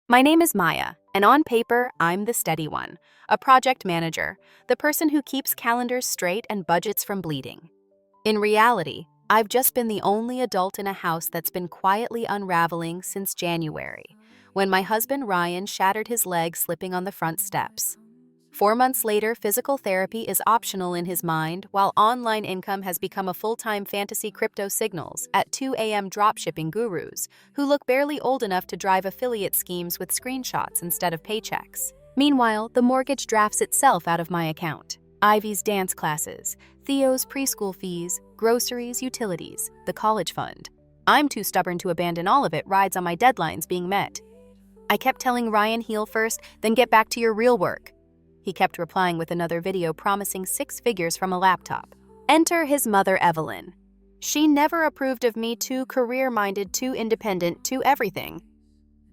My name is Maya, and on paper, I'm the steady one, a project manager, the person who keeps calendars straight and budgets from bleeding. In reality, I've just been the only adult in a house that's been quietly unraveling since January, when my husband Ryan shattered his leg slipping on the front steps. 4 months later, physical therapy is optional in his mind, while online income has become a full-time fantasy crypto signals at 2 a.m. dropshipping gurus who look barely old enough to drive affiliate schemes with screenshots instead of paychecks. Meanwhile, the mortgage drafts itself out of my account. Ivy's dance classes, Theo's preschool fees, groceries, utilities, the college fund. I'm too stubborn to abandon all of it rides on my deadlines being met. I kept telling Ryan heal first, then get back to your real work. He kept replying with another video promising 6 figures from a laptop. Enter his mother, Evelyn. She never approved of me, too career-minded, too independent, too everything.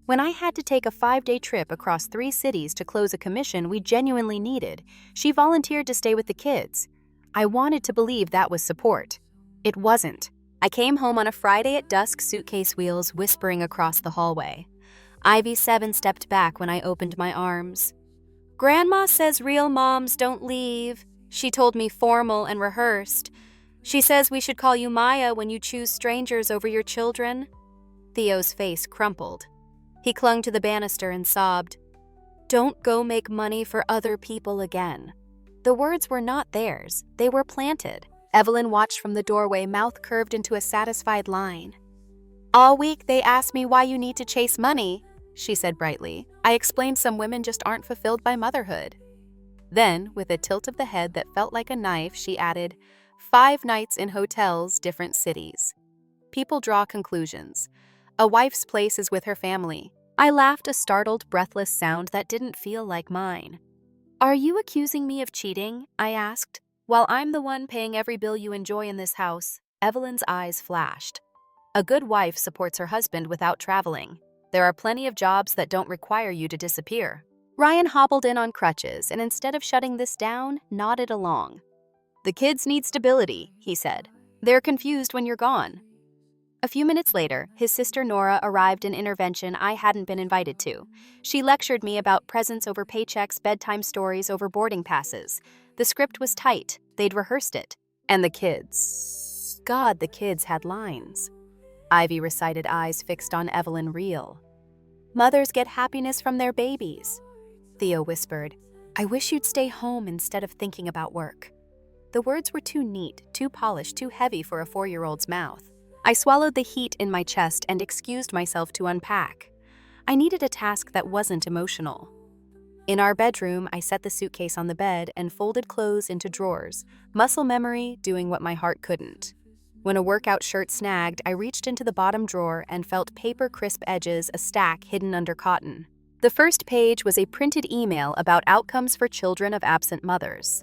When I had to take a 5-day trip across 3 cities to close a commission we genuinely needed, she volunteered to stay with the kids. I wanted to believe that was support. It wasn't. I came home on a Friday at dusk, suitcase wheels whispering across the hallway. Ivy 7 stepped back when I opened my arms. Grandma says real moms don't leave. She told me formal and rehearsed. She says we should call you Maya when you choose strangers over your children. Theo's face crumpled. He clung to the banister and sobbed. Don't go make money for other people again. The words were not theirs. They were planted. Evelyn watched from the doorway, mouth curved into a satisfied line. All week they asked me why you need to chase money, she said brightly. I explained some women just aren't fulfilled by motherhood. Then, with a tilt of the head that felt like a knife, she added, 5 nights in hotels, different cities. People draw conclusions. A wife's place is with her family. I laughed, a startled, breathless sound that didn't feel like mine. Are you accusing me of cheating? I asked. While I'm the one paying every bill you enjoy in this house, Evelyn's eyes flashed. A good wife supports her husband without traveling. There are plenty of jobs that don't require you to disappear. Ryan hobbled in on crutches and instead of shutting this down, nodded along. The kids need stability, he said. They're confused when you're gone. A few minutes later, his sister Nora arrived in intervention I hadn't been invited to. She lectured me about presents over paychecks, bedtime stories over boarding passes. The script was tight. They'd rehearsed it. And the kids. God, the kids had lines. Ivy recited, eyes fixed on Evelyn, real. Mothers get happiness from their babies. Theo whispered, I wish you'd stay home instead of thinking about work. The words were too neat, too polished, too heavy for a 4-year-old's mouth. I swallowed the heat in my chest and excused myself to unpack. I needed a task that wasn't emotional. In our bedroom, I set the suitcase on the bed and folded clothes into drawers, muscle memory doing what my heart couldn't. When a workout shirt snagged, I reached into the bottom drawer and felt paper crisp edges, a stack hidden under cotton. The first page was a printed email about outcomes for children of absent mothers.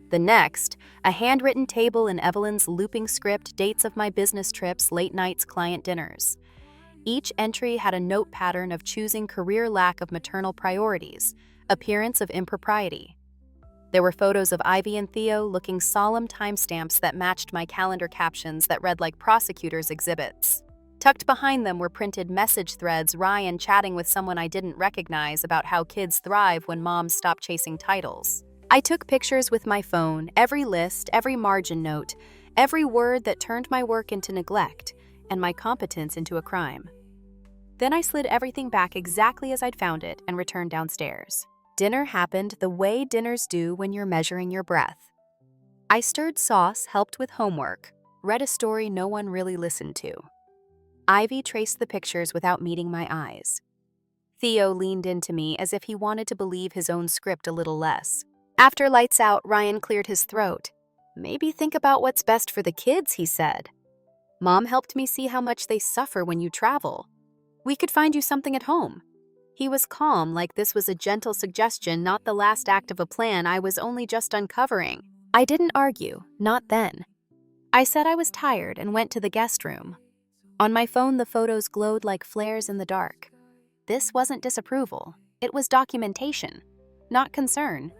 The next, a handwritten table in Evelyn's looping script, dates of my business trips, late nights, client dinners. Each entry had a note pattern of choosing career, lack of maternal priorities, appearance of impropriety. There were photos of Ivy and Theo looking solemn, timestamps that matched my calendar captions that read like prosecutors' exhibits. Tucked behind them were printed message threads, Ryan chatting with someone I didn't recognize about how kids thrive when moms stop chasing titles. I took pictures with my phone, every list, every margin note, every word that turned my work into neglect and my competence into a crime. Then I slid everything back exactly as I'd found it and returned downstairs. Dinner happened the way dinners do when you're measuring your breath. I stirred sauce, helped with homework, read a story no one really listened to. Ivy traced the pictures without meeting my eyes. Theo leaned into me as if he wanted to believe his own script a little less. After lights out, Ryan cleared his throat. Maybe think about what's best for the kids, he said. Mom helped me see how much they suffer when you travel. We could find you something at home. He was calm, like this was a gentle suggestion, not the last act of a plan I was only just uncovering. I didn't argue, not then. I said I was tired and went to the guest room. On my phone, the photos glowed like flares in the dark. This wasn't disapproval. It was documentation, not concern.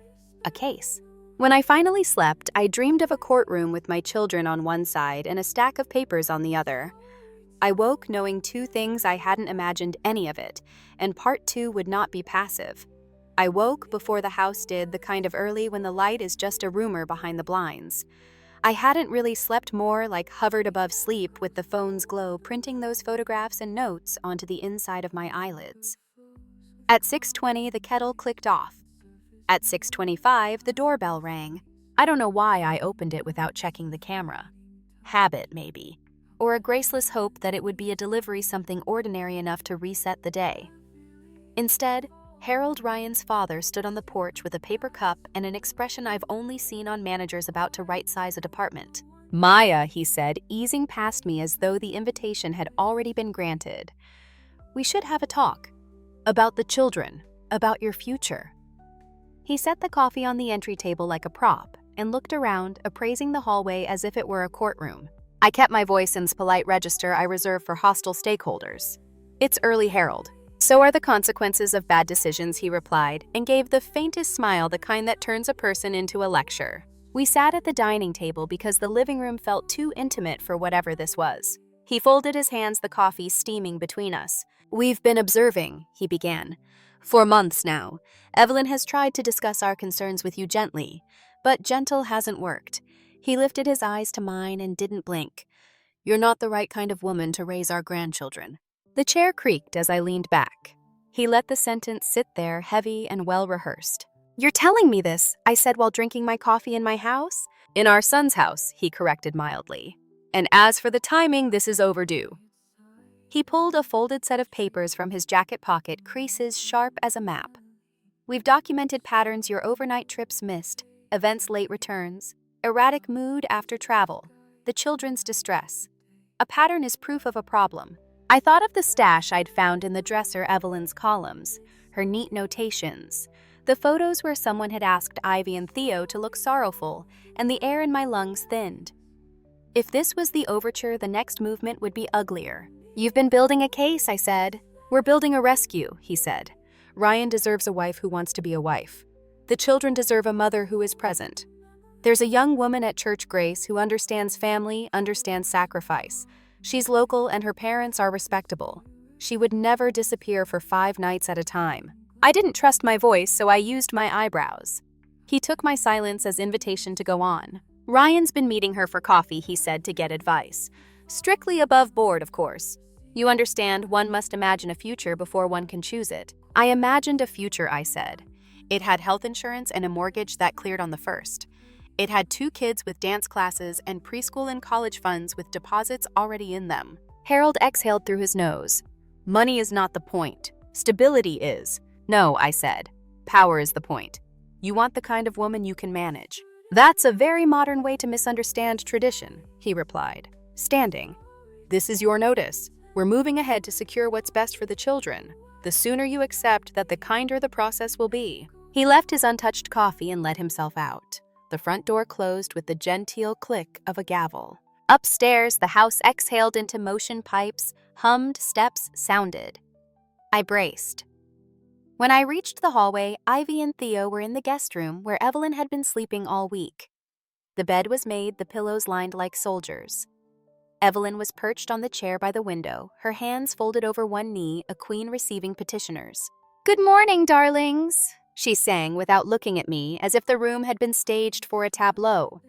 A case. When I finally slept, I dreamed of a courtroom with my children on one side and a stack of papers on the other. I woke knowing two things I hadn't imagined any of it, and part two would not be passive. I woke before the house did, the kind of early when the light is just a rumor behind the blinds. I hadn't really slept more, like hovered above sleep with the phone's glow printing those photographs and notes onto the inside of my eyelids. At 6:20, the kettle clicked off. At 6:25, the doorbell rang. I don't know why I opened it without checking the camera. Habit, maybe. Or a graceless hope that it would be a delivery, something ordinary enough to reset the day. Instead, Harold Ryan's father stood on the porch with a paper cup and an expression I've only seen on managers about to right-size a department. "Maya," he said, easing past me as though the invitation had already been granted. "We should have a talk. About the children. About your future." He set the coffee on the entry table like a prop and looked around, appraising the hallway as if it were a courtroom. I kept my voice in the polite register I reserve for hostile stakeholders. "It's early, Harold. So are the consequences of bad decisions," he replied, and gave the faintest smile, the kind that turns a person into a lecture. We sat at the dining table because the living room felt too intimate for whatever this was. He folded his hands, the coffee steaming between us. "We've been observing," he began. "For months now. Evelyn has tried to discuss our concerns with you gently, but gentle hasn't worked." He lifted his eyes to mine and didn't blink. "You're not the right kind of woman to raise our grandchildren." The chair creaked as I leaned back. He let the sentence sit there, heavy and well-rehearsed. "You're telling me this," I said while drinking my coffee in my house? "In our son's house," he corrected mildly. "And as for the timing, this is overdue." He pulled a folded set of papers from his jacket pocket, creases sharp as a map. "We've documented patterns: your overnight trips missed, events late returns, erratic mood after travel, the children's distress. A pattern is proof of a problem." I thought of the stash I'd found in the dresser, Evelyn's columns, her neat notations, the photos where someone had asked Ivy and Theo to look sorrowful, and the air in my lungs thinned. If this was the overture, the next movement would be uglier. "You've been building a case," I said. "We're building a rescue," he said. "Ryan deserves a wife who wants to be a wife. The children deserve a mother who is present. There's a young woman at Church Grace who understands family, understands sacrifice. She's local and her parents are respectable. She would never disappear for 5 nights at a time." I didn't trust my voice, so I used my eyebrows. He took my silence as invitation to go on. "Ryan's been meeting her for coffee," he said, "to get advice. Strictly above board, of course. You understand, one must imagine a future before one can choose it." I imagined a future, I said. It had health insurance and a mortgage that cleared on the first. It had 2 kids with dance classes and preschool and college funds with deposits already in them. Harold exhaled through his nose. "Money is not the point. Stability is." "No," I said. "Power is the point. You want the kind of woman you can manage." "That's a very modern way to misunderstand tradition," he replied, standing. "This is your notice. We're moving ahead to secure what's best for the children. The sooner you accept that, the kinder the process will be." He left his untouched coffee and let himself out. The front door closed with the genteel click of a gavel. Upstairs, the house exhaled into motion, pipes hummed, steps sounded. I braced. When I reached the hallway, Ivy and Theo were in the guest room where Evelyn had been sleeping all week. The bed was made, the pillows lined like soldiers. Evelyn was perched on the chair by the window, her hands folded over one knee, a queen receiving petitioners. "Good morning, darlings," she sang without looking at me, as if the room had been staged for a tableau.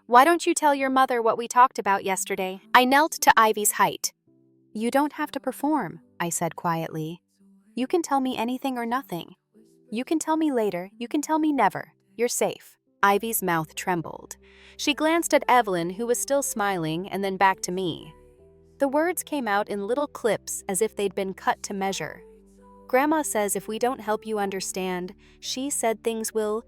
"Why don't you tell your mother what we talked about yesterday?" I knelt to Ivy's height. "You don't have to perform," I said quietly. "You can tell me anything or nothing. You can tell me later, you can tell me never. You're safe." Ivy's mouth trembled. She glanced at Evelyn, who was still smiling, and then back to me. The words came out in little clips as if they'd been cut to measure. "Grandma says if we don't help you understand, she said things will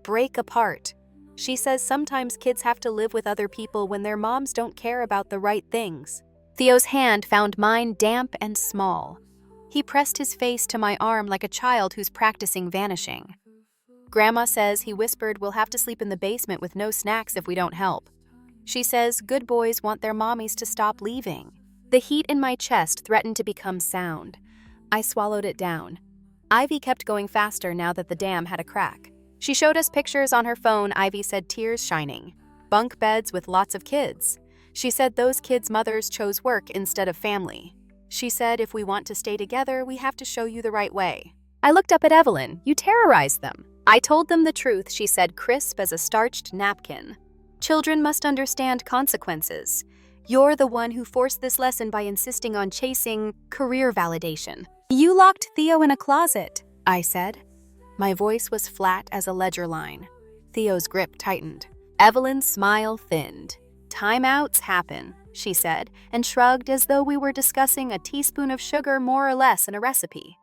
break apart. She says sometimes kids have to live with other people when their moms don't care about the right things." Theo's hand found mine, damp and small. He pressed his face to my arm like a child who's practicing vanishing. "Grandma says," he whispered, "we'll have to sleep in the basement with no snacks if we don't help. She says good boys want their mommies to stop leaving." The heat in my chest threatened to become sound. I swallowed it down. Ivy kept going faster now that the dam had a crack. She showed us pictures on her phone, Ivy said, tears shining. Bunk beds with lots of kids. She said those kids' mothers chose work instead of family. She said if we want to stay together, we have to show you the right way. I looked up at Evelyn. You terrorized them. I told them the truth, she said, crisp as a starched napkin. Children must understand consequences. You're the one who forced this lesson by insisting on chasing career validation. You locked Theo in a closet, I said. My voice was flat as a ledger line. Theo's grip tightened. Evelyn's smile thinned. Timeouts happen, she said, and shrugged as though we were discussing a teaspoon of sugar more or less in a recipe.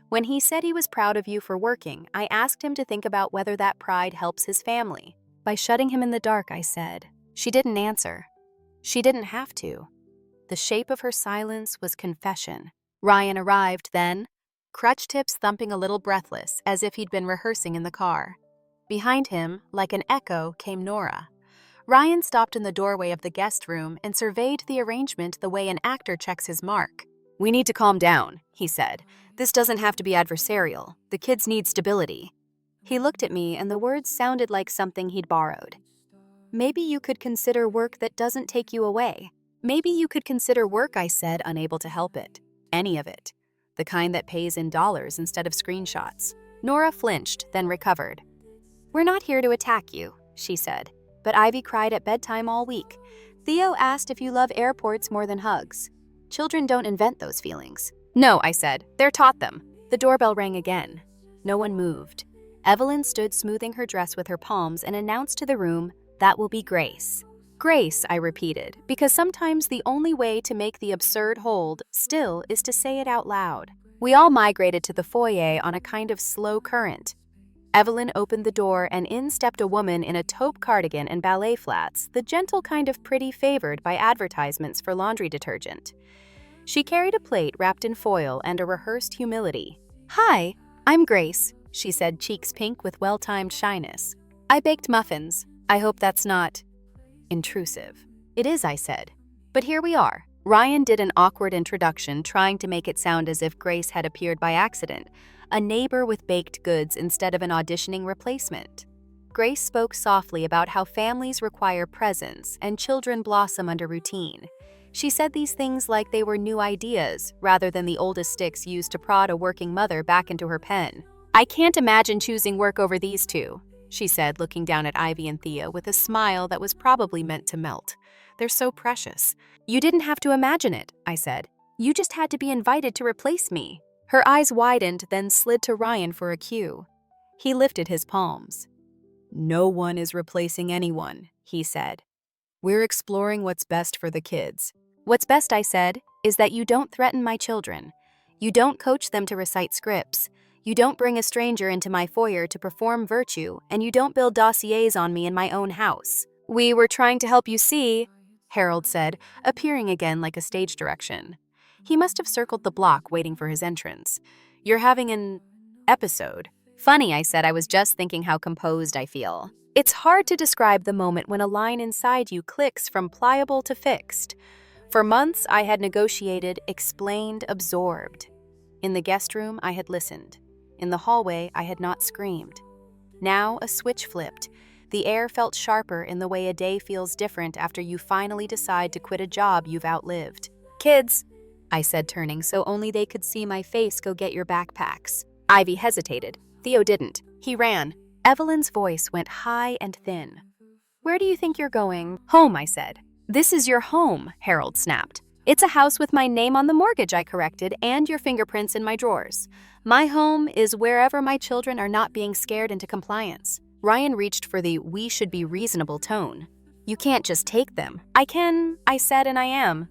When he said he was proud of you for working, I asked him to think about whether that pride helps his family. By shutting him in the dark, I said. She didn't answer. She didn't have to. The shape of her silence was confession. Ryan arrived then, crutch tips thumping a little breathless, as if he'd been rehearsing in the car. Behind him, like an echo, came Nora. Ryan stopped in the doorway of the guest room and surveyed the arrangement the way an actor checks his mark. We need to calm down, he said. This doesn't have to be adversarial. The kids need stability. He looked at me and the words sounded like something he'd borrowed. Maybe you could consider work that doesn't take you away. Maybe you could consider work, I said, unable to help it. Any of it. The kind that pays in dollars instead of screenshots. Nora flinched, then recovered. We're not here to attack you, she said. But Ivy cried at bedtime all week. Theo asked if you love airports more than hugs. Children don't invent those feelings. No, I said. They're taught them. The doorbell rang again. No one moved. Evelyn stood smoothing her dress with her palms and announced to the room, that will be Grace. Grace, I repeated, because sometimes the only way to make the absurd hold still is to say it out loud. We all migrated to the foyer on a kind of slow current. Evelyn opened the door and in stepped a woman in a taupe cardigan and ballet flats, the gentle kind of pretty favored by advertisements for laundry detergent. She carried a plate wrapped in foil and a rehearsed humility. Hi, I'm Grace, she said, cheeks pink with well-timed shyness. I baked muffins. I hope that's not intrusive. It is, I said. But here we are. Ryan did an awkward introduction, trying to make it sound as if Grace had appeared by accident, a neighbor with baked goods instead of an auditioning replacement. Grace spoke softly about how families require presence and children blossom under routine. She said these things like they were new ideas, rather than the oldest sticks used to prod a working mother back into her pen. I can't imagine choosing work over these two, she said, looking down at Ivy and Thea with a smile that was probably meant to melt. They're so precious. You didn't have to imagine it, I said. You just had to be invited to replace me. Her eyes widened, then slid to Ryan for a cue. He lifted his palms. No one is replacing anyone, he said. We're exploring what's best for the kids. What's best, I said, is that you don't threaten my children. You don't coach them to recite scripts. You don't bring a stranger into my foyer to perform virtue, and you don't build dossiers on me in my own house. We were trying to help you see, Harold said, appearing again like a stage direction. He must have circled the block waiting for his entrance. You're having an episode. Funny, I said. I was just thinking how composed I feel. It's hard to describe the moment when a line inside you clicks from pliable to fixed. For months, I had negotiated, explained, absorbed. In the guest room, I had listened. In the hallway, I had not screamed. Now, a switch flipped. The air felt sharper in the way a day feels different after you finally decide to quit a job you've outlived. Kids, I said, turning so only they could see my face, go get your backpacks. Ivy hesitated. Theo didn't. He ran. Evelyn's voice went high and thin. Where do you think you're going? Home, I said. This is your home, Harold snapped. It's a house with my name on the mortgage, I corrected, and your fingerprints in my drawers. My home is wherever my children are not being scared into compliance. Ryan reached for the we should be reasonable tone. You can't just take them. I can, I said, and I am.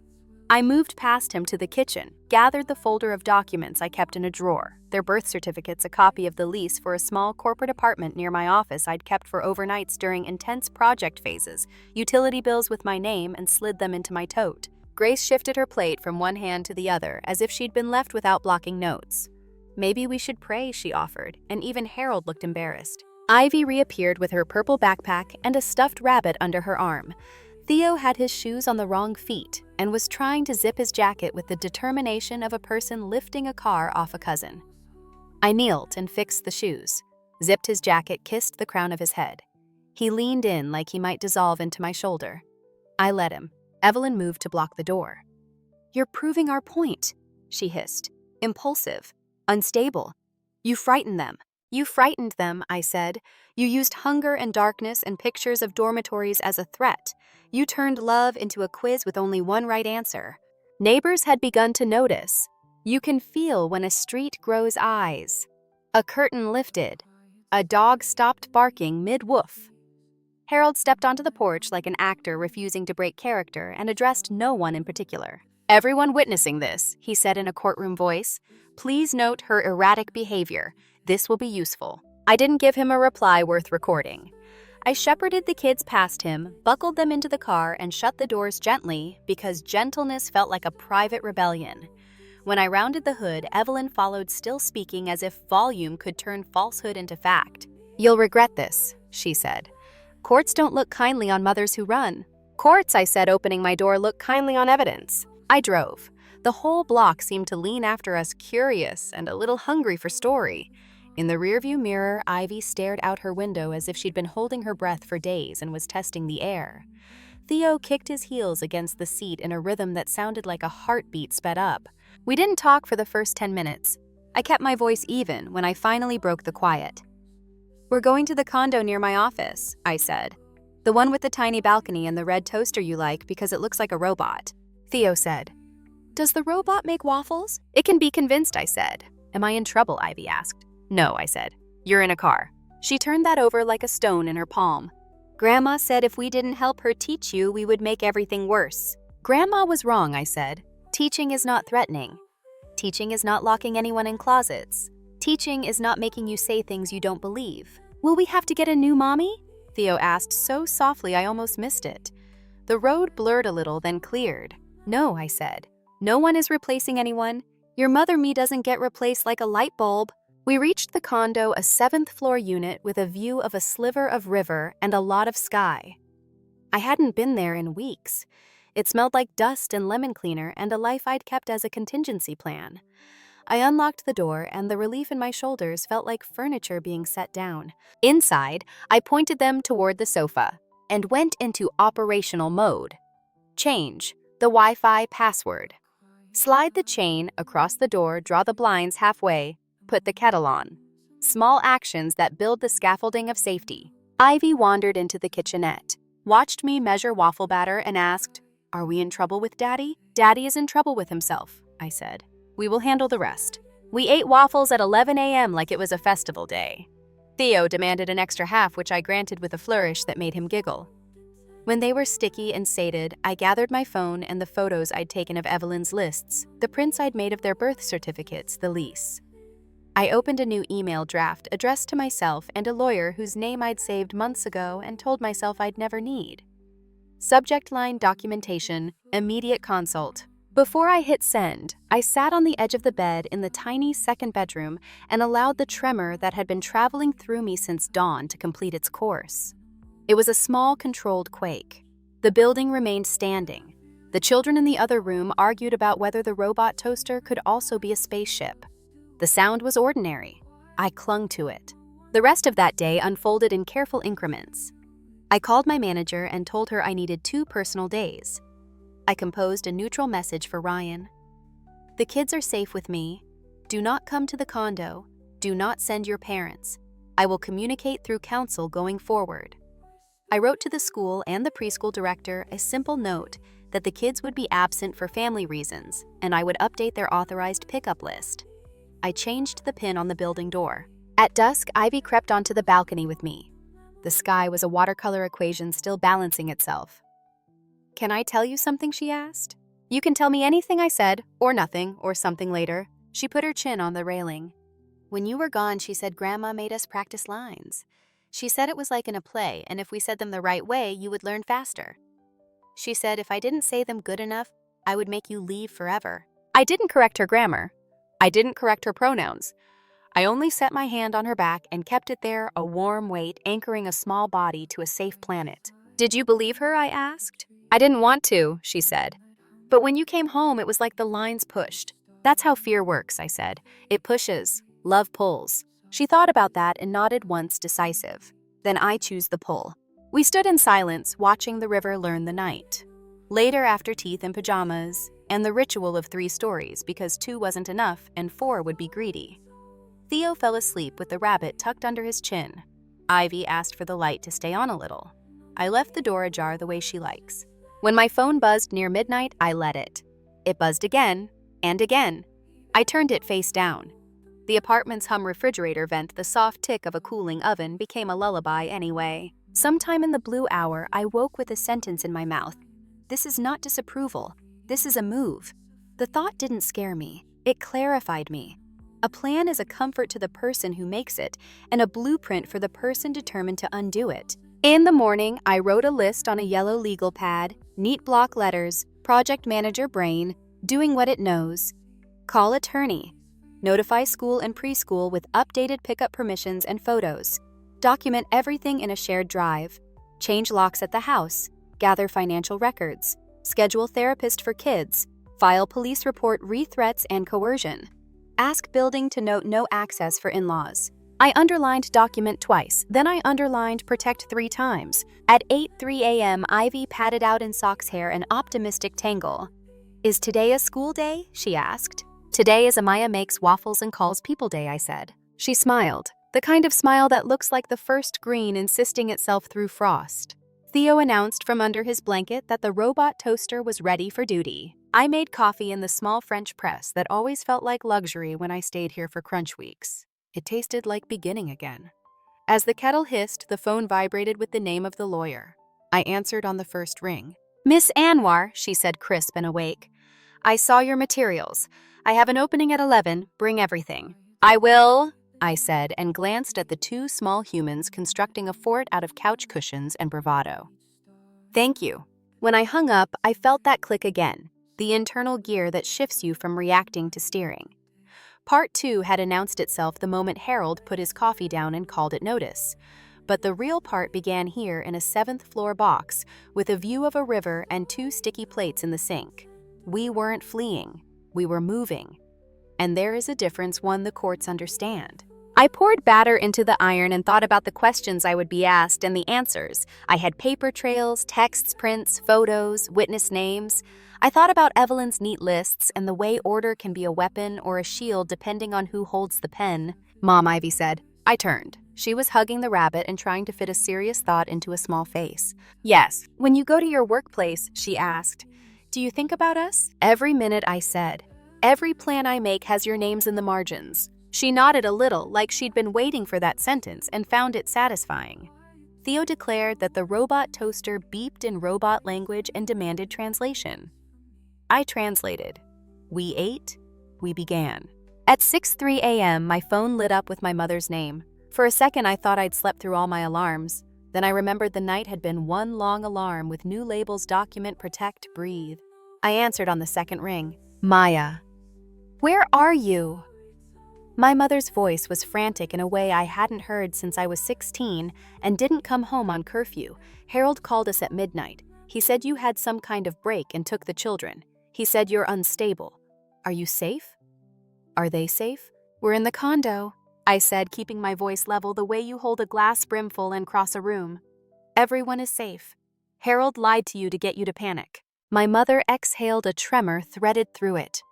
I moved past him to the kitchen, gathered the folder of documents I kept in a drawer, their birth certificates, a copy of the lease for a small corporate apartment near my office I'd kept for overnights during intense project phases, utility bills with my name, and slid them into my tote. Grace shifted her plate from one hand to the other, as if she'd been left without blocking notes. Maybe we should pray, she offered, and even Harold looked embarrassed. Ivy reappeared with her purple backpack and a stuffed rabbit under her arm. Theo had his shoes on the wrong feet and was trying to zip his jacket with the determination of a person lifting a car off a cousin. I kneeled and fixed the shoes, zipped his jacket, kissed the crown of his head. He leaned in like he might dissolve into my shoulder. I let him. Evelyn moved to block the door. "You're proving our point," she hissed. "Impulsive. Unstable. You frightened them." "You frightened them," I said. "You used hunger and darkness and pictures of dormitories as a threat. You turned love into a quiz with only one right answer." Neighbors had begun to notice. You can feel when a street grows eyes. A curtain lifted. A dog stopped barking mid-woof. Harold stepped onto the porch like an actor refusing to break character and addressed no one in particular. "Everyone witnessing this," he said in a courtroom voice, "please note her erratic behavior. This will be useful." I didn't give him a reply worth recording. I shepherded the kids past him, buckled them into the car, and shut the doors gently because gentleness felt like a private rebellion. When I rounded the hood, Evelyn followed, still speaking as if volume could turn falsehood into fact. "You'll regret this," she said. "Courts don't look kindly on mothers who run." "Courts," I said, opening my door, "look kindly on evidence." I drove. The whole block seemed to lean after us, curious and a little hungry for story. In the rearview mirror, Ivy stared out her window as if she'd been holding her breath for days and was testing the air. Theo kicked his heels against the seat in a rhythm that sounded like a heartbeat sped up. We didn't talk for the first 10 minutes. I kept my voice even when I finally broke the quiet. "We're going to the condo near my office," I said. "The one with the tiny balcony and the red toaster you like because it looks like a robot." Theo said, "Does the robot make waffles?" "It can be convinced," I said. "Am I in trouble?" Ivy asked. "No," I said. "You're in a car." She turned that over like a stone in her palm. "Grandma said if we didn't help her teach you, we would make everything worse." "Grandma was wrong," I said. "Teaching is not threatening. Teaching is not locking anyone in closets. Teaching is not making you say things you don't believe." "Will we have to get a new mommy?" Theo asked so softly I almost missed it. The road blurred a little, then cleared. "No," I said. "No one is replacing anyone. Your mother-me doesn't get replaced like a light bulb." We reached the condo, a 7th-floor unit with a view of a sliver of river and a lot of sky. I hadn't been there in weeks. It smelled like dust and lemon cleaner and a life I'd kept as a contingency plan. I unlocked the door, and the relief in my shoulders felt like furniture being set down. Inside, I pointed them toward the sofa and went into operational mode. Change the Wi-Fi password. Slide the chain across the door, draw the blinds halfway, put the kettle on. Small actions that build the scaffolding of safety. Ivy wandered into the kitchenette, watched me measure waffle batter, and asked, "Are we in trouble with Daddy?" "Daddy is in trouble with himself," I said. "We will handle the rest." We ate waffles at 11 a.m. like it was a festival day. Theo demanded an extra half, which I granted with a flourish that made him giggle. When they were sticky and sated, I gathered my phone and the photos I'd taken of Evelyn's lists, the prints I'd made of their birth certificates, the lease. I opened a new email draft addressed to myself and a lawyer whose name I'd saved months ago and told myself I'd never need. Subject line: documentation, immediate consult. Before I hit send, I sat on the edge of the bed in the tiny second bedroom and allowed the tremor that had been traveling through me since dawn to complete its course. It was a small, controlled quake. The building remained standing. The children in the other room argued about whether the robot toaster could also be a spaceship. The sound was ordinary. I clung to it. The rest of that day unfolded in careful increments. I called my manager and told her I needed 2 personal days. I composed a neutral message for Ryan. "The kids are safe with me. Do not come to the condo. Do not send your parents. I will communicate through counsel going forward." I wrote to the school and the preschool director a simple note that the kids would be absent for family reasons, and I would update their authorized pickup list. I changed the pin on the building door. At dusk, Ivy crept onto the balcony with me. The sky was a watercolor equation still balancing itself. "Can I tell you something?" she asked. "You can tell me anything," I said, "or nothing, or something later." She put her chin on the railing. "When you were gone," she said, "Grandma made us practice lines. She said it was like in a play, and if we said them the right way, you would learn faster. She said if I didn't say them good enough, I would make you leave forever." I didn't correct her grammar. I didn't correct her pronouns. I only set my hand on her back and kept it there, a warm weight anchoring a small body to a safe planet. "Did you believe her?" I asked. "I didn't want to," she said. "But when you came home, it was like the lines pushed." "That's how fear works," I said. "It pushes. Love pulls." She thought about that and nodded once, decisive. "Then I choose the pull." We stood in silence, watching the river learn the night. Later, after teeth and pajamas, and the ritual of 3 stories because 2 wasn't enough and 4 would be greedy. Theo fell asleep with the rabbit tucked under his chin. Ivy asked for the light to stay on a little. I left the door ajar the way she likes. When my phone buzzed near midnight, I let it. It buzzed again and again. I turned it face down. The apartment's hum refrigerator vent, the soft tick of a cooling oven, became a lullaby anyway. Sometime in the blue hour, I woke with a sentence in my mouth. This is not disapproval. This is a move. The thought didn't scare me. It clarified me. A plan is a comfort to the person who makes it, and a blueprint for the person determined to undo it. In the morning, I wrote a list on a yellow legal pad, neat block letters, project manager brain, doing what it knows. Call attorney. Notify school and preschool with updated pickup permissions and photos. Document everything in a shared drive. Change locks at the house. Gather financial records. Schedule therapist for kids. File police report re-threats and coercion. Ask building to note no access for in-laws. I underlined document twice, then I underlined protect 3 times. At 8:03 a.m., Ivy patted out in Sock's hair an optimistic tangle. Is today a school day? She asked. Today is a Maya makes waffles and calls people day, I said. She smiled, the kind of smile that looks like the first green insisting itself through frost. Theo announced from under his blanket that the robot toaster was ready for duty. I made coffee in the small French press that always felt like luxury when I stayed here for crunch weeks. It tasted like beginning again. As the kettle hissed, the phone vibrated with the name of the lawyer. I answered on the first ring. Miss Anwar, she said, crisp and awake. I saw your materials. I have an opening at 11. Bring everything. I will, I said, and glanced at the 2 small humans constructing a fort out of couch cushions and bravado. Thank you. When I hung up, I felt that click again, the internal gear that shifts you from reacting to steering. Part 2 had announced itself the moment Harold put his coffee down and called it notice. But the real part began here in a 7th-floor box with a view of a river and 2 sticky plates in the sink. We weren't fleeing. We were moving. And there is a difference one the courts understand. I poured batter into the iron and thought about the questions I would be asked and the answers. I had paper trails, texts, prints, photos, witness names. I thought about Evelyn's neat lists and the way order can be a weapon or a shield depending on who holds the pen. Mom, Ivy said. I turned. She was hugging the rabbit and trying to fit a serious thought into a small face. Yes, when you go to your workplace, she asked, do you think about us? Every minute, I said. Every plan I make has your names in the margins. She nodded a little, like she'd been waiting for that sentence and found it satisfying. Theo declared that the robot toaster beeped in robot language and demanded translation. I translated. We ate, we began. At 6:03 a.m., my phone lit up with my mother's name. For a second, I thought I'd slept through all my alarms. Then I remembered the night had been one long alarm with new labels: document, protect, breathe. I answered on the second ring. Maya. Where are you? My mother's voice was frantic in a way I hadn't heard since I was 16 and didn't come home on curfew. Harold called us at midnight. He said you had some kind of break and took the children. He said you're unstable. Are you safe? Are they safe? We're in the condo, I said, keeping my voice level the way you hold a glass brimful and cross a room. Everyone is safe. Harold lied to you to get you to panic. My mother exhaled a tremor threaded through it.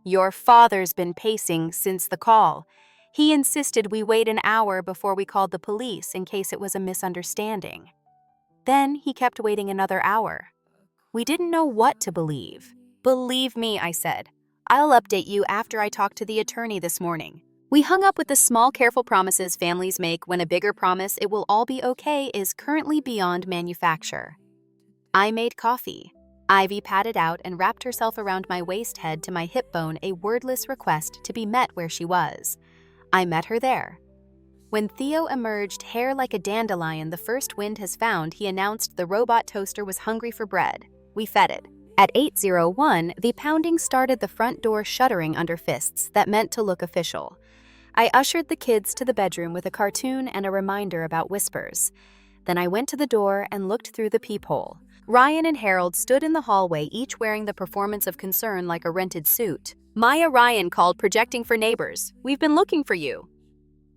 Your father's been pacing since the call. He insisted we wait an hour before we called the police in case it was a misunderstanding. Then he kept waiting another hour. We didn't know what to believe. Believe me, I said. I'll update you after I talk to the attorney this morning. We hung up with the small, careful promises families make when a bigger promise it will all be okay is currently beyond manufacture. I made coffee. Ivy patted out and wrapped herself around my waist head to my hip bone, a wordless request to be met where she was. I met her there. When Theo emerged, hair like a dandelion the first wind has found, he announced the robot toaster was hungry for bread. We fed it. At 8:01, the pounding started, the front door shuddering under fists that meant to look official. I ushered the kids to the bedroom with a cartoon and a reminder about whispers. Then I went to the door and looked through the peephole. Ryan and Harold stood in the hallway, each wearing the performance of concern like a rented suit. Maya, Ryan called, projecting for neighbors. We've been looking for you.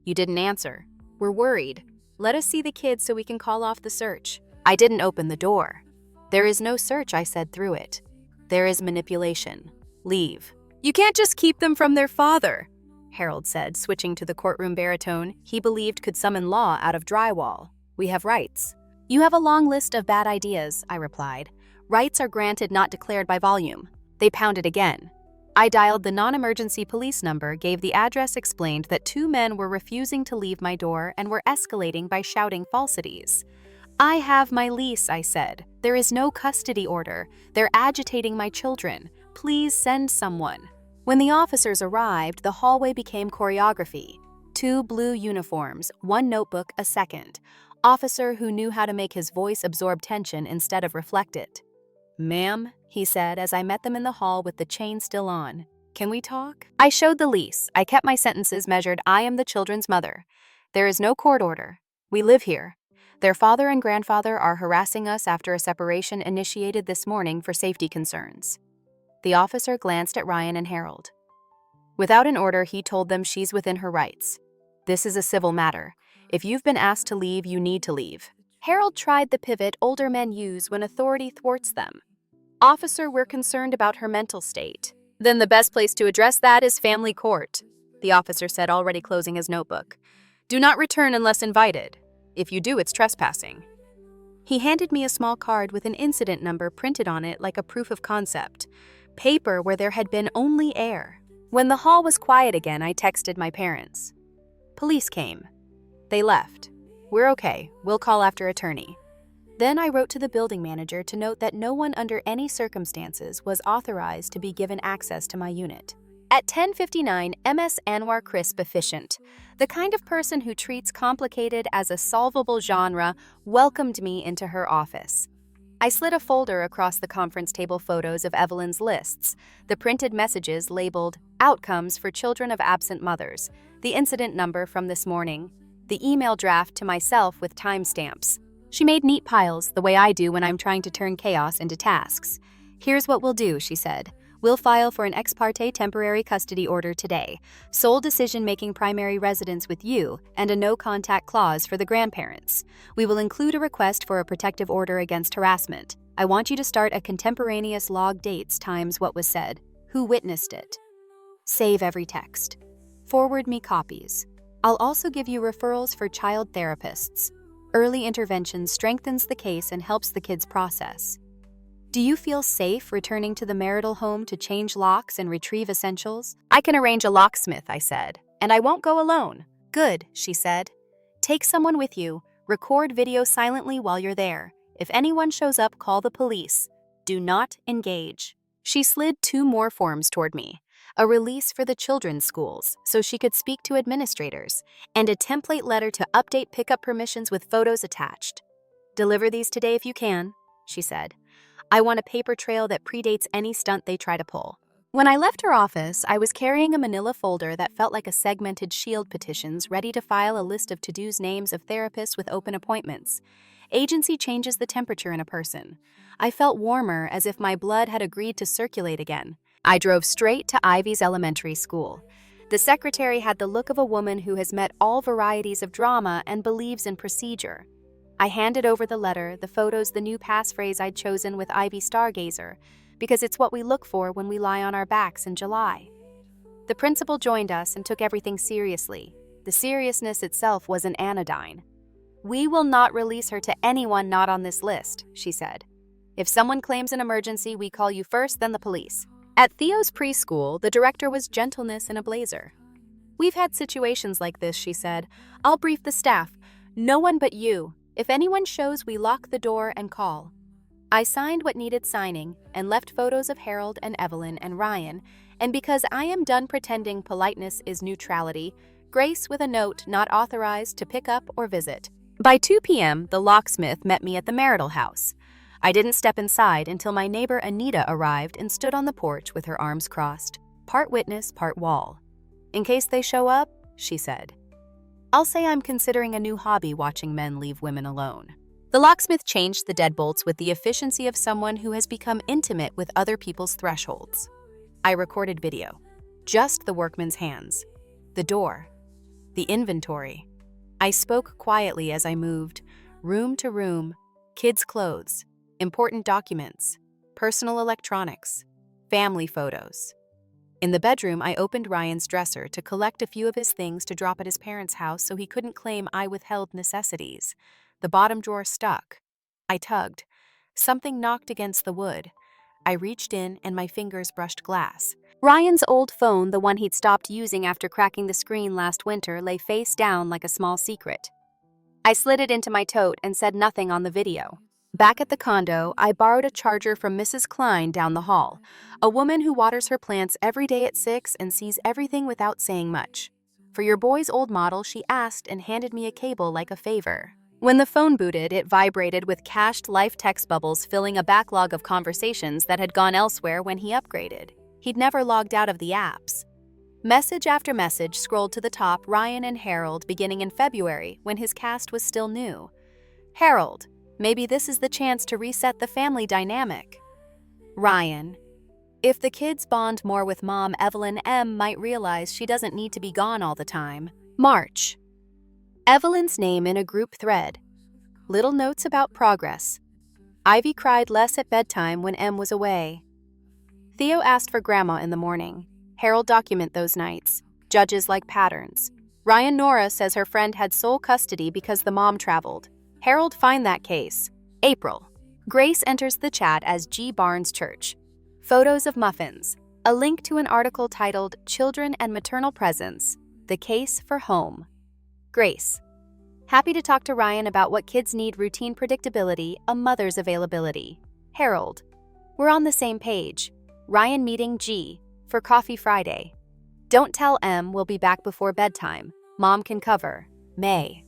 You didn't answer. We're worried. Let us see the kids so we can call off the search. I didn't open the door. There is no search, I said through it. There is manipulation. Leave. You can't just keep them from their father, Harold said, switching to the courtroom baritone he believed could summon law out of drywall. We have rights. You have a long list of bad ideas, I replied. Rights are granted, not declared by volume. They pounded again. I dialed the non-emergency police number, gave the address, explained that 2 men were refusing to leave my door and were escalating by shouting falsities. I have my lease, I said. There is no custody order. They're agitating my children. Please send someone. When the officers arrived, the hallway became choreography. 2 blue uniforms, 1 notebook a second. Officer who knew how to make his voice absorb tension instead of reflect it. Ma'am, he said as I met them in the hall with the chain still on. Can we talk? I showed the lease. I kept my sentences measured. I am the children's mother. There is no court order. We live here. Their father and grandfather are harassing us after a separation initiated this morning for safety concerns. The officer glanced at Ryan and Harold. Without an order, he told them she's within her rights. This is a civil matter. If you've been asked to leave, you need to leave. Harold tried the pivot older men use when authority thwarts them. Officer, we're concerned about her mental state. Then the best place to address that is family court, the officer said, already closing his notebook. Do not return unless invited. If you do, it's trespassing. He handed me a small card with an incident number printed on it like a proof of concept. Paper where there had been only air. When the hall was quiet again, I texted my parents. Police came. They left. We're okay. We'll call after attorney. Then I wrote to the building manager to note that no one under any circumstances was authorized to be given access to my unit. At 10:59, MS Anwar Crisp efficient, the kind of person who treats complicated as a solvable genre, welcomed me into her office. I slid a folder across the conference table photos of Evelyn's lists, the printed messages labeled Outcomes for Children of Absent Mothers, the incident number from this morning, the email draft to myself with timestamps. She made neat piles, the way I do when I'm trying to turn chaos into tasks. Here's what we'll do, she said. We'll file for an ex parte temporary custody order today, sole decision-making primary residence with you, and a no-contact clause for the grandparents. We will include a request for a protective order against harassment. I want you to start a contemporaneous log dates times what was said, who witnessed it. Save every text. Forward me copies. I'll also give you referrals for child therapists. Early intervention strengthens the case and helps the kids process. Do you feel safe returning to the marital home to change locks and retrieve essentials? I can arrange a locksmith, I said. And I won't go alone. Good, she said. Take someone with you. Record video silently while you're there. If anyone shows up, call the police. Do not engage. She slid 2 more forms toward me. A release for the children's schools so she could speak to administrators, and a template letter to update pickup permissions with photos attached. Deliver these today if you can, she said. I want a paper trail that predates any stunt they try to pull. When I left her office, I was carrying a manila folder that felt like a segmented shield petitions ready to file a list of to-dos names of therapists with open appointments. Agency changes the temperature in a person. I felt warmer, as if my blood had agreed to circulate again. I drove straight to Ivy's elementary school. The secretary had the look of a woman who has met all varieties of drama and believes in procedure. I handed over the letter, the photos, the new passphrase I'd chosen with Ivy Stargazer, because it's what we look for when we lie on our backs in July. The principal joined us and took everything seriously. The seriousness itself was an anodyne. We will not release her to anyone not on this list, she said. If someone claims an emergency, we call you first, then the police. At Theo's preschool, the director was gentleness in a blazer. We've had situations like this, she said. I'll brief the staff. No one but you. If anyone shows, we lock the door and call. I signed what needed signing and left photos of Harold and Evelyn and Ryan, and because I am done pretending politeness is neutrality, Grace with a note not authorized to pick up or visit. By 2 p.m., the locksmith met me at the marital house. I didn't step inside until my neighbor Anita arrived and stood on the porch with her arms crossed, part witness, part wall. In case they show up, she said. I'll say I'm considering a new hobby, watching men leave women alone. The locksmith changed the deadbolts with the efficiency of someone who has become intimate with other people's thresholds. I recorded video. Just the workman's hands. The door. The inventory. I spoke quietly as I moved, room to room, kids' clothes, important documents, personal electronics, family photos. In the bedroom, I opened Ryan's dresser to collect a few of his things to drop at his parents' house so he couldn't claim I withheld necessities. The bottom drawer stuck. I tugged. Something knocked against the wood. I reached in and my fingers brushed glass. Ryan's old phone, the one he'd stopped using after cracking the screen last winter, lay face down like a small secret. I slid it into my tote and said nothing on the video. Back at the condo, I borrowed a charger from Mrs. Klein down the hall, a woman who waters her plants every day at 6 and sees everything without saying much. For your boy's old model, she asked and handed me a cable like a favor. When the phone booted, it vibrated with cached life text bubbles filling a backlog of conversations that had gone elsewhere when he upgraded. He'd never logged out of the apps. Message after message scrolled to the top Ryan and Harold beginning in February when his cast was still new. Harold, maybe this is the chance to reset the family dynamic. Ryan, if the kids bond more with Mom, Evelyn M. might realize she doesn't need to be gone all the time. March. Evelyn's name in a group thread. Little notes about progress. Ivy cried less at bedtime when M was away. Theo asked for Grandma in the morning. Harold document those nights. Judges like patterns. Ryan Nora says her friend had sole custody because the mom traveled. Harold find that case. April. Grace enters the chat as G. Barnes Church. Photos of muffins. A link to an article titled Children and Maternal Presence. The Case for Home. Grace. Happy to talk to Ryan about what kids need: routine predictability, a mother's availability. Harold. We're on the same page. Ryan meeting G. for Coffee Friday. Don't tell M we'll be back before bedtime. Mom can cover. May.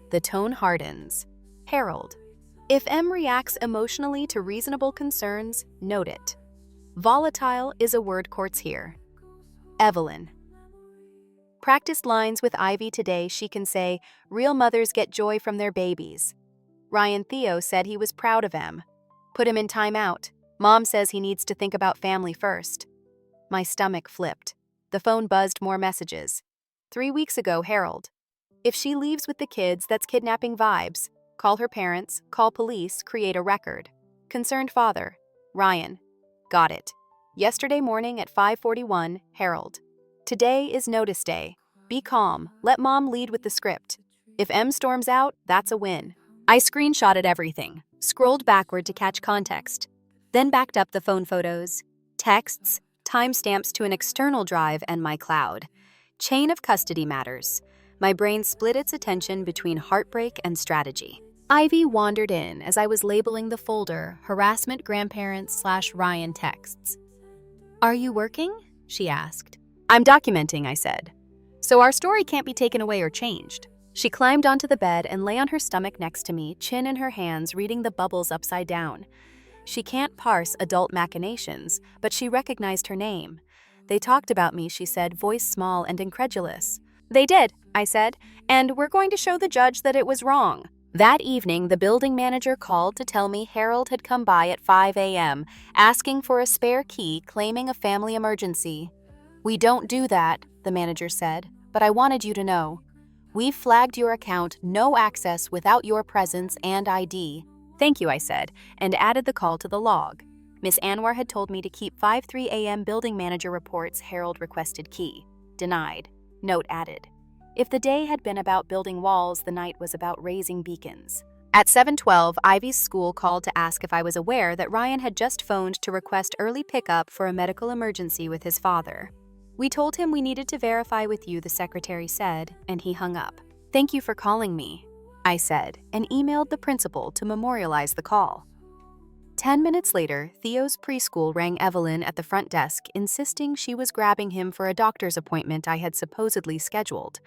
The tone hardens. Harold. If M reacts emotionally to reasonable concerns, note it. Volatile is a word courts here. Evelyn. Practiced lines with Ivy today. She can say, real mothers get joy from their babies. Ryan Theo said he was proud of M. Put him in timeout. Mom says he needs to think about family first. My stomach flipped. The phone buzzed more messages. 3 weeks ago, Harold. If she leaves with the kids, that's kidnapping vibes. Call her parents, call police, create a record. Concerned father. Ryan. Got it. Yesterday morning at 5:41, Harold. Today is notice day. Be calm. Let Mom lead with the script. If M storms out, that's a win. I screenshotted everything, scrolled backward to catch context, then backed up the phone photos, texts, timestamps to an external drive and my cloud. Chain of custody matters. My brain split its attention between heartbreak and strategy. Ivy wandered in as I was labeling the folder harassment grandparents/Ryan texts. Are you working? She asked. I'm documenting, I said. So our story can't be taken away or changed. She climbed onto the bed and lay on her stomach next to me, chin in her hands, reading the bubbles upside down. She can't parse adult machinations, but she recognized her name. They talked about me, she said, voice small and incredulous. They did, I said, and we're going to show the judge that it was wrong. That evening, the building manager called to tell me Harold had come by at 5 a.m., asking for a spare key, claiming a family emergency. We don't do that, the manager said, but I wanted you to know. We've flagged your account no access without your presence and ID. Thank you, I said, and added the call to the log. Miss Anwar had told me to keep 5:03 a.m. building manager reports. Harold requested key. Denied. Note added. If the day had been about building walls, the night was about raising beacons. At 7:12, Ivy's school called to ask if I was aware that Ryan had just phoned to request early pickup for a medical emergency with his father. We told him we needed to verify with you, the secretary said, and he hung up. Thank you for calling me, I said, and emailed the principal to memorialize the call. 10 minutes later, Theo's preschool rang Evelyn at the front desk, insisting she was grabbing him for a doctor's appointment I had supposedly scheduled.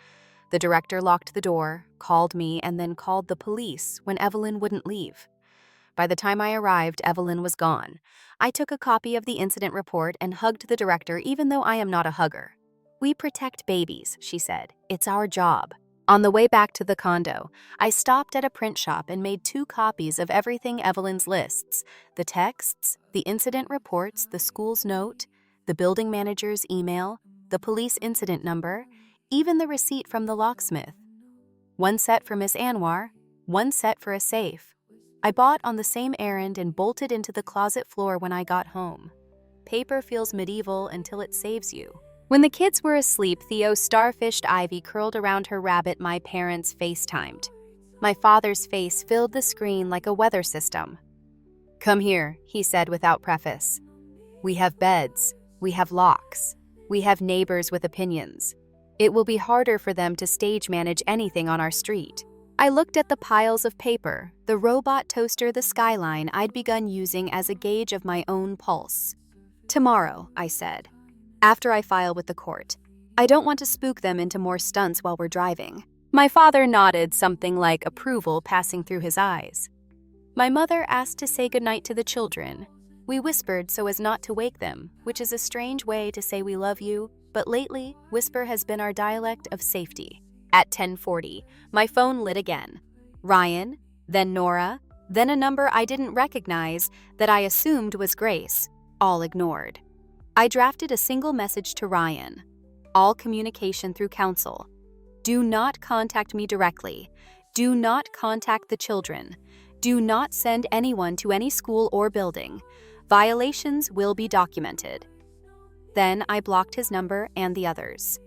The director locked the door, called me, and then called the police when Evelyn wouldn't leave. By the time I arrived, Evelyn was gone. I took a copy of the incident report and hugged the director, even though I am not a hugger. We protect babies, she said. It's our job. On the way back to the condo, I stopped at a print shop and made 2 copies of everything Evelyn's lists: the texts, the incident reports, the school's note, the building manager's email, the police incident number, even the receipt from the locksmith. 1 set for Miss Anwar, 1 set for a safe. I bought on the same errand and bolted into the closet floor when I got home. Paper feels medieval until it saves you. When the kids were asleep, Theo starfished Ivy curled around her rabbit my parents FaceTimed. My father's face filled the screen like a weather system. "Come here," he said without preface. "We have beds, we have locks, we have neighbors with opinions. It will be harder for them to stage manage anything on our street." I looked at the piles of paper, the robot toaster, the skyline I'd begun using as a gauge of my own pulse. "Tomorrow," I said, "after I file with the court. I don't want to spook them into more stunts while we're driving." My father nodded, something like approval passing through his eyes. My mother asked to say goodnight to the children. We whispered so as not to wake them, which is a strange way to say we love you, but lately, whisper has been our dialect of safety. At 10:40, my phone lit again. Ryan, then Nora, then a number I didn't recognize that I assumed was Grace, all ignored. I drafted a single message to Ryan. All communication through counsel. Do not contact me directly. Do not contact the children. Do not send anyone to any school or building. Violations will be documented. Then I blocked his number and the others.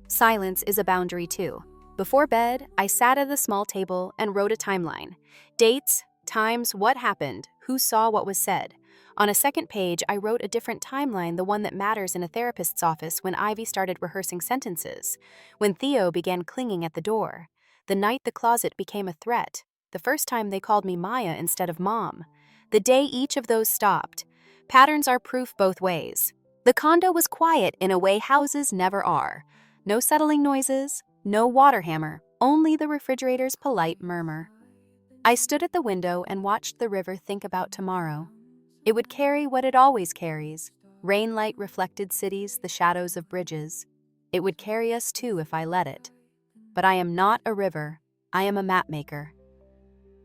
Silence is a boundary too. Before bed, I sat at a small table and wrote a timeline. Dates, times, what happened, who saw what was said. On a second page, I wrote a different timeline, the one that matters in a therapist's office, when Ivy started rehearsing sentences, when Theo began clinging at the door, the night the closet became a threat, the first time they called me Maya instead of Mom, the day each of those stopped. Patterns are proof both ways. The condo was quiet in a way houses never are. No settling noises, no water hammer, only the refrigerator's polite murmur. I stood at the window and watched the river think about tomorrow. It would carry what it always carries, rainlight reflected cities, the shadows of bridges. It would carry us too if I let it. But I am not a river, I am a map maker.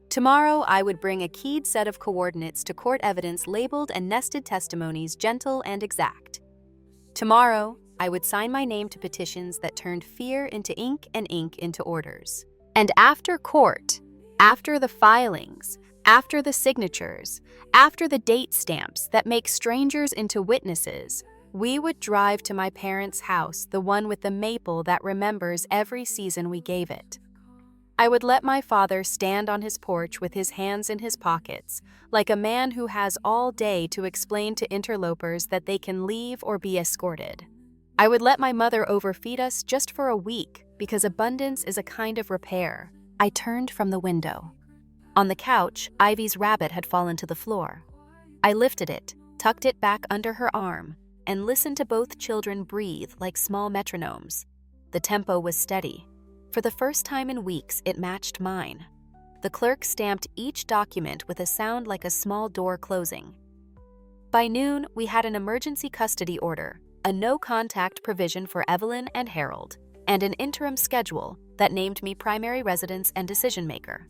Tomorrow I would bring a keyed set of coordinates to court evidence labeled and nested testimonies, gentle and exact. Tomorrow I would sign my name to petitions that turned fear into ink and ink into orders. And after court, after the filings, after the signatures, after the date stamps that make strangers into witnesses, we would drive to my parents' house, the one with the maple that remembers every season we gave it. I would let my father stand on his porch with his hands in his pockets, like a man who has all day to explain to interlopers that they can leave or be escorted. I would let my mother overfeed us just for a week, because abundance is a kind of repair. I turned from the window. On the couch, Ivy's rabbit had fallen to the floor. I lifted it, tucked it back under her arm, and listened to both children breathe like small metronomes. The tempo was steady. For the first time in weeks, it matched mine. The clerk stamped each document with a sound like a small door closing. By noon, we had an emergency custody order, a no-contact provision for Evelyn and Harold, and an interim schedule that named me primary residence and decision-maker.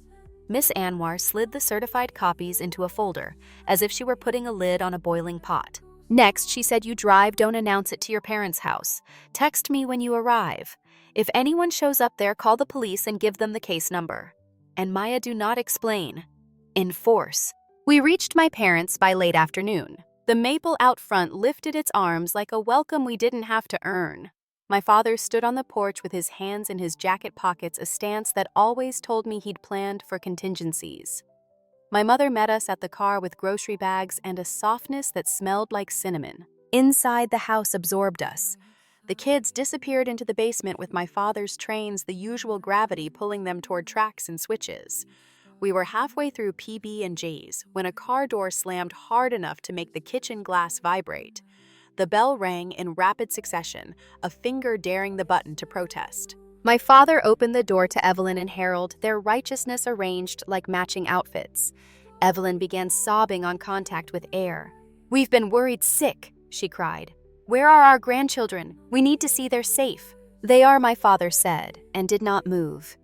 Miss Anwar slid the certified copies into a folder, as if she were putting a lid on a boiling pot. Next, she said, "You drive, don't announce it to your parents' house. Text me when you arrive. If anyone shows up there, call the police and give them the case number." And Maya, do not explain. Enforce. We reached my parents by late afternoon. The maple out front lifted its arms like a welcome we didn't have to earn. My father stood on the porch with his hands in his jacket pockets, a stance that always told me he'd planned for contingencies. My mother met us at the car with grocery bags and a softness that smelled like cinnamon. Inside, the house absorbed us. The kids disappeared into the basement with my father's trains, the usual gravity pulling them toward tracks and switches. We were halfway through PB&J's when a car door slammed hard enough to make the kitchen glass vibrate. The bell rang in rapid succession, a finger daring the button to protest. My father opened the door to Evelyn and Harold, their righteousness arranged like matching outfits. Evelyn began sobbing on contact with air. "We've been worried sick," she cried. "Where are our grandchildren? We need to see they're safe." "They are," my father said, and did not move.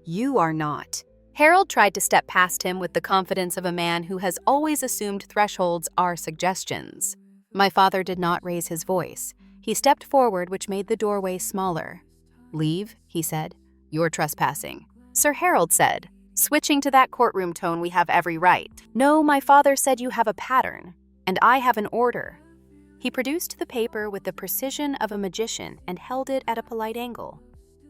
"You are not." Harold tried to step past him with the confidence of a man who has always assumed thresholds are suggestions. My father did not raise his voice. He stepped forward, which made the doorway smaller. "Leave," he said. "You're trespassing." Sir Harold said. Switching to that courtroom tone, we have every right. No, my father said you have a pattern, and I have an order. He produced the paper with the precision of a magician and held it at a polite angle.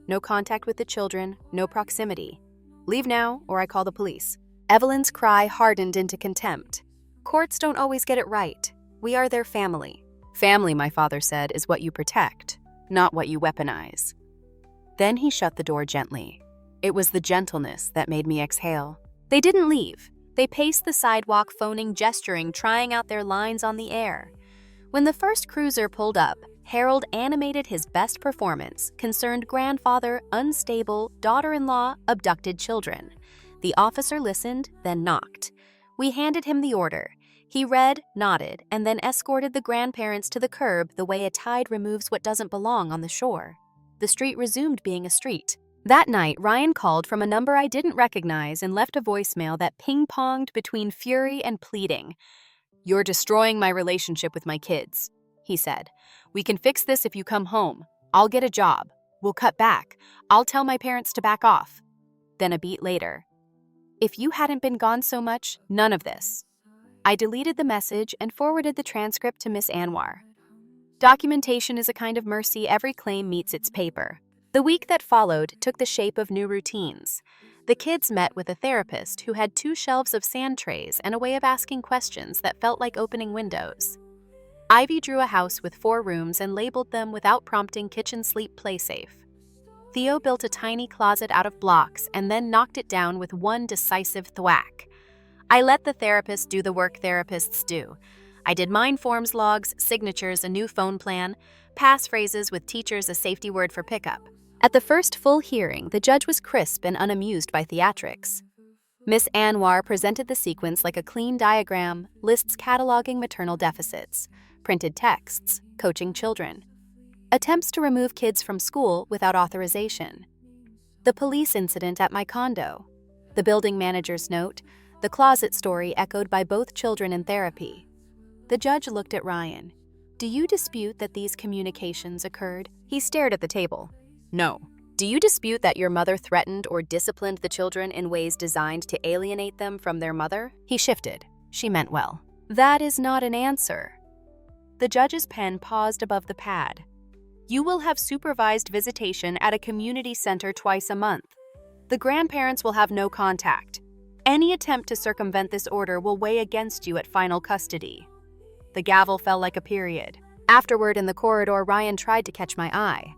No contact with the children, no proximity. Leave now, or I call the police. Evelyn's cry hardened into contempt. Courts don't always get it right. We are their family. Family, my father said, is what you protect, not what you weaponize. Then he shut the door gently. It was the gentleness that made me exhale. They didn't leave. They paced the sidewalk, phoning, gesturing, trying out their lines on the air. When the first cruiser pulled up, Harold animated his best performance, concerned grandfather, unstable, daughter-in-law, abducted children. The officer listened, then knocked. We handed him the order. He read, nodded, and then escorted the grandparents to the curb the way a tide removes what doesn't belong on the shore. The street resumed being a street. That night, Ryan called from a number I didn't recognize and left a voicemail that ping-ponged between fury and pleading. "You're destroying my relationship with my kids," he said. "We can fix this if you come home. I'll get a job. We'll cut back. I'll tell my parents to back off." Then a beat later. "If you hadn't been gone so much, none of this." I deleted the message and forwarded the transcript to Miss Anwar. Documentation is a kind of mercy. Every claim meets its paper. The week that followed took the shape of new routines. The kids met with a therapist who had 2 shelves of sand trays and a way of asking questions that felt like opening windows. Ivy drew a house with 4 rooms and labeled them without prompting kitchen sleep play safe. Theo built a tiny closet out of blocks and then knocked it down with one decisive thwack. I let the therapist do the work therapists do. I did mind forms logs, signatures, a new phone plan, passphrases with teachers, a safety word for pickup. At the first full hearing, the judge was crisp and unamused by theatrics. Miss Anwar presented the sequence like a clean diagram, lists cataloging maternal deficits, printed texts, coaching children, attempts to remove kids from school without authorization, the police incident at my condo, the building manager's note, the closet story echoed by both children in therapy. The judge looked at Ryan. "Do you dispute that these communications occurred?" He stared at the table. "No." "Do you dispute that your mother threatened or disciplined the children in ways designed to alienate them from their mother?" He shifted. She meant well. "That is not an answer." The judge's pen paused above the pad. "You will have supervised visitation at a community center twice a month. The grandparents will have no contact. Any attempt to circumvent this order will weigh against you at final custody." The gavel fell like a period. Afterward in the corridor, Ryan tried to catch my eye.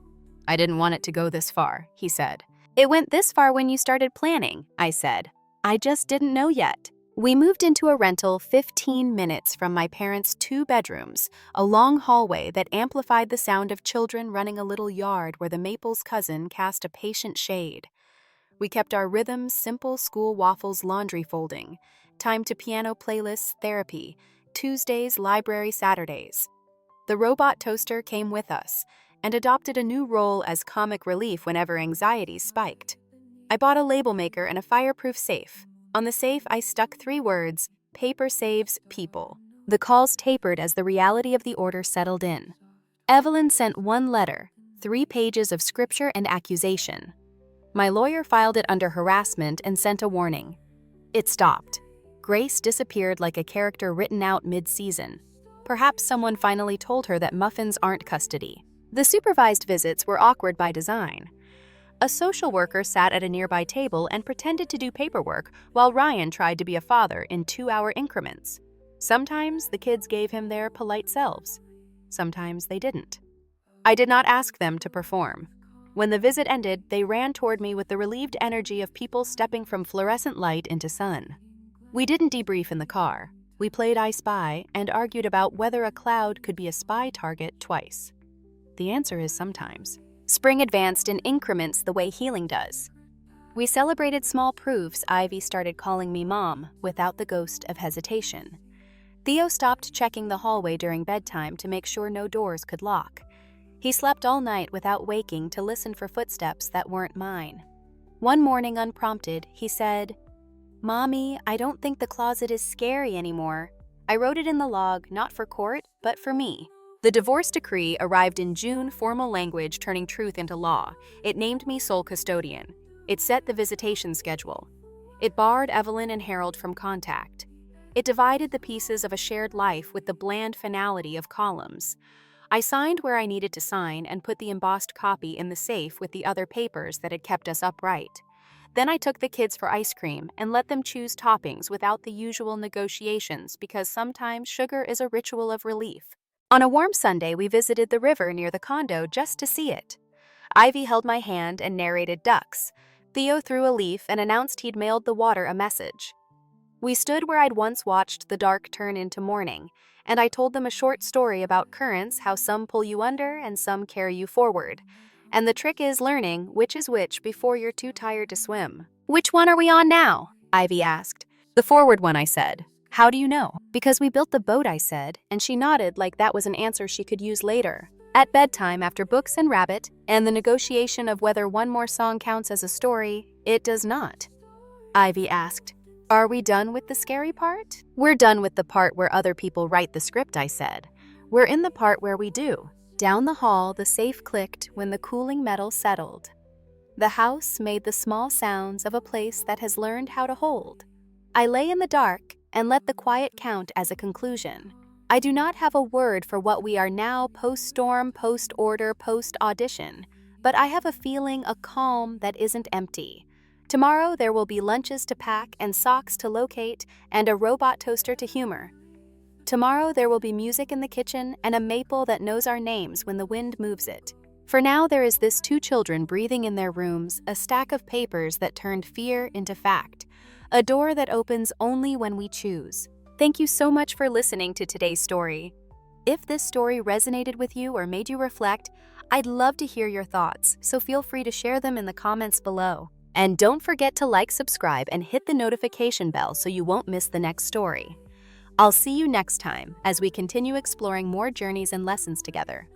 "I didn't want it to go this far," he said. "It went this far when you started planning," I said. "I just didn't know yet." We moved into a rental 15 minutes from my parents' 2 bedrooms, a long hallway that amplified the sound of children running a little yard where the Maples' cousin cast a patient shade. We kept our rhythms, simple school waffles, laundry folding, time to piano playlists, therapy, Tuesdays, library, Saturdays. The robot toaster came with us and adopted a new role as comic relief whenever anxiety spiked. I bought a label maker and a fireproof safe. On the safe, I stuck 3 words, "Paper saves people." The calls tapered as the reality of the order settled in. Evelyn sent 1 letter, 3 pages of scripture and accusation. My lawyer filed it under harassment and sent a warning. It stopped. Grace disappeared like a character written out mid-season. Perhaps someone finally told her that muffins aren't custody. The supervised visits were awkward by design. A social worker sat at a nearby table and pretended to do paperwork while Ryan tried to be a father in 2-hour increments. Sometimes the kids gave him their polite selves. Sometimes they didn't. I did not ask them to perform. When the visit ended, they ran toward me with the relieved energy of people stepping from fluorescent light into sun. We didn't debrief in the car. We played I Spy and argued about whether a cloud could be a spy target twice. The answer is sometimes. Spring advanced in increments the way healing does. We celebrated small proofs. Ivy started calling me Mom without the ghost of hesitation. Theo stopped checking the hallway during bedtime to make sure no doors could lock. He slept all night without waking to listen for footsteps that weren't mine. One morning, unprompted, he said, "Mommy, I don't think the closet is scary anymore." I wrote it in the log, not for court, but for me. The divorce decree arrived in June, formal language turning truth into law. It named me sole custodian. It set the visitation schedule. It barred Evelyn and Harold from contact. It divided the pieces of a shared life with the bland finality of columns. I signed where I needed to sign and put the embossed copy in the safe with the other papers that had kept us upright. Then I took the kids for ice cream and let them choose toppings without the usual negotiations because sometimes sugar is a ritual of relief. On a warm Sunday, we visited the river near the condo just to see it. Ivy held my hand and narrated ducks. Theo threw a leaf and announced he'd mailed the water a message. We stood where I'd once watched the dark turn into morning, and I told them a short story about currents, how some pull you under and some carry you forward. And the trick is learning which is which before you're too tired to swim. "Which one are we on now?" Ivy asked. "The forward one," I said. "How do you know?" "Because we built the boat," I said, and she nodded like that was an answer she could use later. At bedtime, after books and rabbit, and the negotiation of whether one more song counts as a story, it does not. Ivy asked, "Are we done with the scary part?" "We're done with the part where other people write the script," I said. "We're in the part where we do." Down the hall, the safe clicked when the cooling metal settled. The house made the small sounds of a place that has learned how to hold. I lay in the dark and let the quiet count as a conclusion. I do not have a word for what we are now post-storm, post-order, post-audition, but I have a feeling, a calm that isn't empty. Tomorrow there will be lunches to pack and socks to locate and a robot toaster to humor. Tomorrow there will be music in the kitchen and a maple that knows our names when the wind moves it. For now there is this 2 children breathing in their rooms, a stack of papers that turned fear into fact, a door that opens only when we choose. Thank you so much for listening to today's story. If this story resonated with you or made you reflect, I'd love to hear your thoughts, so feel free to share them in the comments below. And don't forget to like, subscribe, and hit the notification bell so you won't miss the next story. I'll see you next time as we continue exploring more journeys and lessons together.